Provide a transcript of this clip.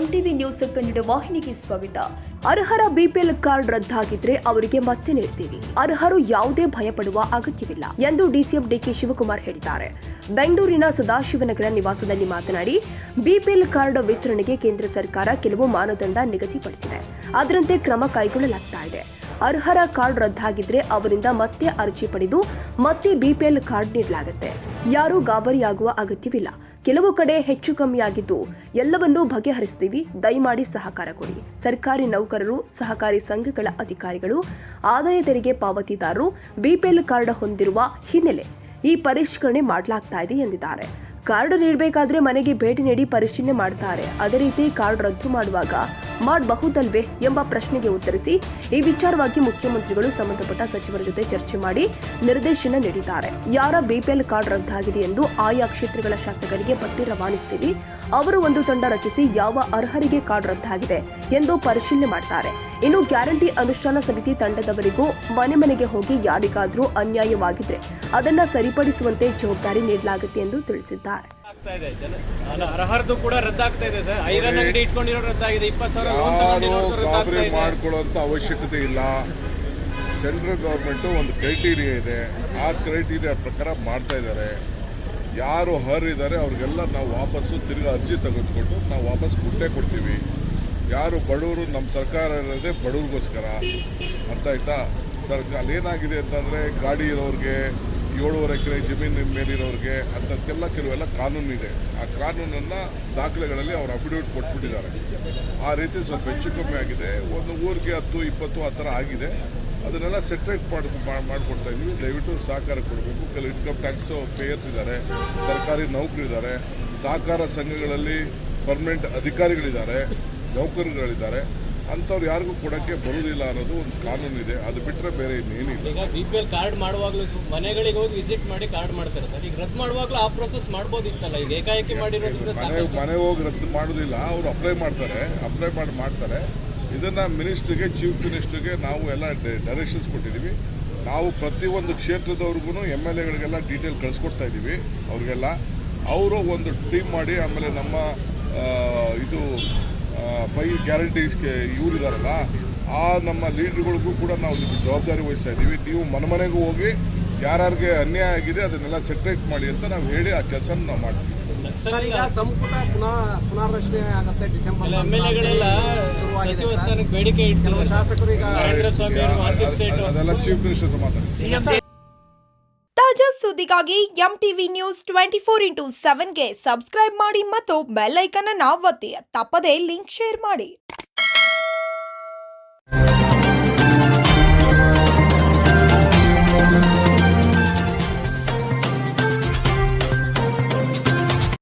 MTV news Kannada ವಾಹಿನಿಗೆ ಸ್ವಾಗತ. ಅರ್ಹರ BPL card ರದ್ದಾಗಿದ್ರೆ ಅವರಿಗೆ ಮತ್ತೆ ನೀಡ್ತೀವಿ. ಅರ್ಹರು ಯಾವುದೇ ಭಯಪಡುವ ಅಗತ್ಯವಿಲ್ಲ ಎಂದು ಡಿಸಿಎಂ ಡಿಕೆ ಶಿವಕುಮಾರ್ ಹೇಳಿದ್ದಾರೆ. ಬೆಂಗಳೂರಿನ ಸದಾಶಿವನಗರ ನಿವಾಸದಲ್ಲಿ ಮಾತನಾಡಿ, ಬಿಪಿಎಲ್ ಕಾರ್ಡ್ ವಿತರಣೆಗೆ ಕೇಂದ್ರ ಸರ್ಕಾರ ಕೆಲವು ಮಾನದಂಡ ನಿಗದಿಪಡಿಸಿದೆ. ಅದರಂತೆ ಕ್ರಮ ಕೈಗೊಳ್ಳಲಾಗ್ತಾ ಇದೆ. ಅರ್ಹರ ಕಾರ್ಡ್ ರದ್ದಾಗಿದ್ರೆ ಅವರಿಂದ ಮತ್ತೆ ಅರ್ಜಿ ಪಡೆದು ಮತ್ತೆ ಬಿಪಿಎಲ್ ಕಾರ್ಡ್ ನೀಡಲಾಗುತ್ತೆ. ಯಾರೂ ಗಾಬರಿಯಾಗುವ ಅಗತ್ಯವಿಲ್ಲ. ಕೆಲವು ಕಡೆ ಹೆಚ್ಚು ಕಮ್ಮಿಯಾಗಿದ್ದು ಎಲ್ಲವನ್ನೂ ಬಗೆಹರಿಸ್ತೀವಿ. ದಯಮಾಡಿ ಸಹಕಾರ ಕೊಡಿ. ಸರ್ಕಾರಿ ನೌಕರರು, ಸಹಕಾರಿ ಸಂಘಗಳ ಅಧಿಕಾರಿಗಳು, ಆದಾಯ ತೆರಿಗೆ ಪಾವತಿದಾರರು ಬಿಪಿಎಲ್ ಕಾರ್ಡ್ ಹೊಂದಿರುವ ಹಿನ್ನೆಲೆ ಈ ಪರಿಷ್ಕರಣೆ ಮಾಡಲಾಗ್ತಾ ಇದೆ ಎಂದಿದ್ದಾರೆ. ಕಾರ್ಡ್ ನೀಡಬೇಕಾದ್ರೆ ಮನೆಗೆ ಭೇಟಿ ನೀಡಿ ಪರಿಶೀಲನೆ ಮಾಡ್ತಾರೆ. ಅದೇ ರೀತಿ ಕಾರ್ಡ್ ರದ್ದು ಮಾಡುವಾಗ ಮಾಡಬಹುದಲ್ವೇ ಎಂಬ ಪ್ರಶ್ನೆಗೆ ಉತ್ತರಿಸಿ, ಈ ವಿಚಾರವಾಗಿ ಮುಖ್ಯಮಂತ್ರಿಗಳು ಸಂಬಂಧಪಟ್ಟ ಸಚಿವರ ಜೊತೆ ಚರ್ಚೆ ಮಾಡಿ ನಿರ್ದೇಶನ ನೀಡಿದ್ದಾರೆ. ಯಾರ ಬಿಪಿಎಲ್ ಕಾರ್ಡ್ ರದ್ದಾಗಿದೆ ಎಂದು ಆಯಾ ಕ್ಷೇತ್ರಗಳ ಶಾಸಕರಿಗೆ ಪಟ್ಟಿ ರವಾನಿಸುತ್ತೀವಿ. ಅವರು ಒಂದು ತಂಡ ರಚಿಸಿ ಯಾವ ಅರ್ಹರಿಗೆ ಕಾರ್ಡ್ ರದ್ದಾಗಿದೆ ಎಂದು ಪರಿಶೀಲನೆ ಮಾಡ್ತಾರೆ. ಇನ್ನು ಗ್ಯಾರಂಟಿ ಅನುಷ್ಠಾನ ಸಮಿತಿ ತಂಡದವರಿಗೂ ಮನೆ ಮನೆಗೆ ಹೋಗಿ ಯಾರಿಗಾದ್ರೂ ಅನ್ಯಾಯವಾಗಿದ್ರೆ ಅದನ್ನ ಸರಿಪಡಿಸುವಂತೆ ಜವಾಬ್ದಾರಿ ನೀಡಲಾಗುತ್ತೆ ಎಂದು ತಿಳಿಸಿದ್ದಾರೆ. ಅರ್ಹರದು ಕೂಡ ರದ್ದಾಗ್ತಾ ಇದೆ ಸರ್. ಐರನ್ ಅಂಗಡಿ ಇಟ್ಕೊಂಡಿರೋ ರದ್ದಾಗಿದೆ. 20,000 ಮಾಡ್ಕೊಳ್ಳುವಂತ ಅವಶ್ಯಕತೆ ಇಲ್ಲ. ಸೆಂಟ್ರಲ್ ಗವರ್ಮೆಂಟ್ ಒಂದು ಕ್ರೈಟೀರಿಯಾ ಇದೆ. ಆ ಕ್ರೈಟೀರಿಯಾ ಪ್ರಕಾರ ಮಾಡ್ತಾ ಇದ್ದಾರೆ. ಯಾರು ಅರ್ಹರಿದ್ದಾರೆ ಅವ್ರಿಗೆಲ್ಲ ನಾವು ವಾಪಸ್ಸು ತಿರ್ಗಿ ಅರ್ಜಿ ತೆಗೆದುಕೊಂಡು ನಾವು ವಾಪಸ್ ಕೊಡ್ತೀವಿ. ಯಾರು ಬಡವರು, ನಮ್ಮ ಸರ್ಕಾರ ಇರೋದೇ ಬಡವ್ರಿಗೋಸ್ಕರ. ಅರ್ಥ ಆಯ್ತಾ? ಸರ್ಕಾರ ಏನಾಗಿದೆ ಅಂತಂದರೆ, ಗಾಡಿ ಇರೋರಿಗೆ, 7.5 ಎಕರೆ ಜಮೀನಿನ ಮೇಲಿರೋರಿಗೆ ಅಂಥದ್ದೆಲ್ಲ ಕೆಲವೆಲ್ಲ ಕಾನೂನಿದೆ. ಆ ಕಾನೂನನ್ನು ದಾಖಲೆಗಳಲ್ಲಿ ಅವರು ಅಫಿಡವಿಟ್ ಕೊಟ್ಬಿಟ್ಟಿದ್ದಾರೆ. ಆ ರೀತಿ ಸ್ವಲ್ಪ ಹೆಚ್ಚು ಕಮ್ಮಿ ಆಗಿದೆ. ಒಂದು ಊರಿಗೆ 10-20 ಆ ಥರ ಆಗಿದೆ. ಅದನ್ನೆಲ್ಲ ಸೆಟ್ರೇಟ್ ಮಾಡಿಕೊಡ್ತಾ ಇದ್ದೀವಿ. ದಯವಿಟ್ಟು ಸಹಕಾರ ಕೊಡಬೇಕು. ಕೆಲವು ಇನ್ಕಮ್ ಟ್ಯಾಕ್ಸ್ ಪೇಯರ್ಸ್ ಇದ್ದಾರೆ, ಸರ್ಕಾರಿ ನೌಕರಿದ್ದಾರೆ, ಸಹಕಾರ ಸಂಘಗಳಲ್ಲಿ ಪರ್ಮನೆಂಟ್ ಅಧಿಕಾರಿಗಳಿದ್ದಾರೆ, ನೌಕರರುಗಳಿದ್ದಾರೆ. ಅಂಥವ್ರು ಯಾರಿಗೂ ಕೊಡೋಕ್ಕೆ ಬರುವುದಿಲ್ಲ ಅನ್ನೋದು ಒಂದು ಕಾನೂನಿದೆ. ಅದು ಬಿಟ್ಟರೆ ಬೇರೆ ಇನ್ನೇನಿಲ್ಲ. ಈಗ ಬಿಪಿಎಲ್ ಕಾರ್ಡ್ ಮಾಡುವಾಗಲೂ ಮನೆಗಳಿಗೆ ಹೋಗಿ ವಿಸಿಟ್ ಮಾಡಿ ಕಾರ್ಡ್ ಮಾಡ್ತಾರೆ ಸರ್. ಈಗ ರದ್ದು ಮಾಡುವಾಗಲೂ ಆ ಪ್ರೋಸೆಸ್ ಮಾಡ್ಬೋದಿತ್ತಲ್ಲ. ಈಗ ಏಕಾಏಕಿ ಮಾಡಿರೋದ್ರಿಂದ ಮನೆ ಹೋಗಿ ರದ್ದು ಮಾಡೋದಿಲ್ಲ. ಅವರು ಅಪ್ಲೈ ಮಾಡ್ತಾರೆ. ಇದನ್ನು ಮಿನಿಸ್ಟ್ರಿಗೆ, ಚೀಫ್ ಮಿನಿಸ್ಟ್ರಿಗೆ ನಾವು ಎಲ್ಲ ಡೈರೆಕ್ಷನ್ಸ್ ಕೊಟ್ಟಿದ್ದೀವಿ. ನಾವು ಪ್ರತಿಯೊಂದು ಕ್ಷೇತ್ರದವ್ರಿಗೂ MLAಗಳಿಗೆಲ್ಲ ಡೀಟೇಲ್ ಕಳಿಸ್ಕೊಡ್ತಾ ಇದ್ದೀವಿ. ಅವ್ರಿಗೆಲ್ಲ ಅವರು ಒಂದು ಟೀಮ್ ಮಾಡಿ, ಆಮೇಲೆ ನಮ್ಮ ಇದು 5 ಗ್ಯಾರಂಟೀಸ್ಗೆ ಇವರಿದಾರಲ್ಲ, ಆ ನಮ್ಮ ಲೀಡರ್ಗಳಿಗೂ ಕೂಡ ನಾವು ಜವಾಬ್ದಾರಿ ವಹಿಸ್ತಾ ಇದ್ದೀವಿ. ನೀವು ಮನೆಗೂ ಹೋಗಿ ಯಾರ್ಯಾರಿಗೆ ಅನ್ಯಾಯ ಆಗಿದೆ ಅದನ್ನೆಲ್ಲ ಸೆಟ್ರೇಟ್ ಮಾಡಿ ಅಂತ ನಾವು ಹೇಳಿ ಆ ಕೆಲಸ ನಾವು ಮಾಡ್ತೀವಿ. ಸಂಪುಟ ಪುನರ್ರಚನೆ ಆಗುತ್ತೆ ಡಿಸೆಂಬರ್. ಬೇಡಿಕೆ ಇಟ್ಟು ಶಾಸಕರು ಈಗ ಅದೆಲ್ಲ ಚೀಫ್ ಮಿನಿಸ್ಟರ್ ಮಾತಾಡ್ತಾರೆ. ತಾಜಾ ಸುದ್ದಿಗಾಗಿ ಎಂಟಿವಿ ನ್ಯೂಸ್ 24x7ಗೆ ಸಬ್ಸ್ಕ್ರೈಬ್ ಮಾಡಿ ಮತ್ತು ಬೆಲ್ ಐಕಾನ್ ಅನ್ನು ಒತ್ತಿ. ತಪ್ಪದೇ ಲಿಂಕ್ ಶೇರ್ ಮಾಡಿ.